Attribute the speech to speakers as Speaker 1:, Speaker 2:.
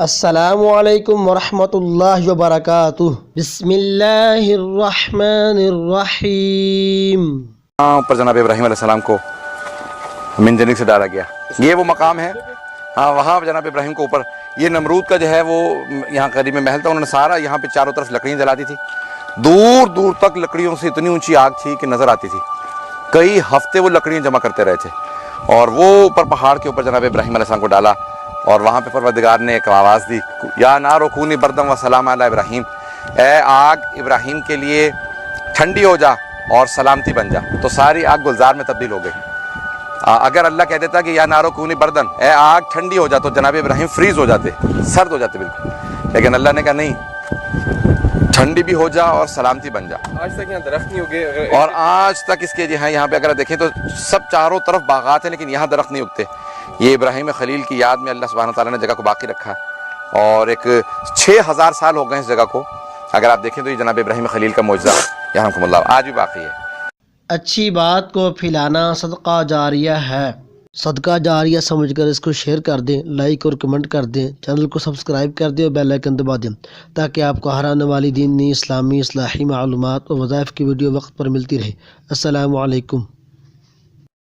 Speaker 1: السلام علیکم ورحمۃ اللہ وبرکاتہ۔ بسم اللہ الرحمن الرحیم۔
Speaker 2: پر جناب ابراہیم علیہ السلام کو منجنیق سے ڈالا گیا، یہ وہ مقام ہے۔ وہاں جناب ابراہیم کو اوپر یہ نمرود کا جو ہے وہ یہاں قریب میں محل تھا، انہوں نے سارا یہاں پہ چاروں طرف لکڑیاں جلا دی تھی، دور دور تک لکڑیوں سے اتنی اونچی آگ تھی کہ نظر آتی تھی، کئی ہفتے وہ لکڑیاں جمع کرتے رہے تھے، اور وہ اوپر پہاڑ کے اوپر جناب ابراہیم علیہ السلام کو ڈالا، اور وہاں پہ پروردگار نے ایک آواز دی، یا نار کونی بردم و سلام علی ابراہیم، اے آگ ابراہیم کے لیے ٹھنڈی ہو جا اور سلامتی بن جا۔ تو ساری آگ گلزار میں تبدیل ہو گئی۔ اگر اللہ کہہ دیتا کہ یا نارو کونی بردن، اے آگ ٹھنڈی ہو جا، تو جناب ابراہیم فریز ہو جاتے، سرد ہو جاتے بالکل، لیکن اللہ نے کہا نہیں، ٹھنڈی بھی ہو جا اور سلامتی بن جا۔
Speaker 3: آج تک یہاں درخت نہیں اگے،
Speaker 2: اور آج تک اس کے جو ہے یہاں پہ اگر دیکھیں تو سب چاروں طرف باغات ہیں، لیکن یہاں درخت نہیں اگتے۔ یہ ابراہیم خلیل کی یاد میں اللہ سبحانہ تعالیٰ نے جگہ کو باقی رکھا، اور ایک 6000 سال ہو گئے اس جگہ کو، اگر آپ دیکھیں تو یہ جناب ابراہیم خلیل کا معجزہ یرحمکم اللہ آج بھی باقی ہے۔
Speaker 1: اچھی بات کو پھیلانا صدقہ جاریہ ہے، صدقہ جاریہ سمجھ کر اس کو شیئر کر دیں، لائک اور کمنٹ کر دیں، چینل کو سبسکرائب کر دیں اور بیل آئیکن دبا دیں، تاکہ آپ کو ہر آنے والی دینی، اسلامی، اصلاحی معلومات اور وظائف کی ویڈیو وقت پر ملتی رہے۔ السلام علیکم۔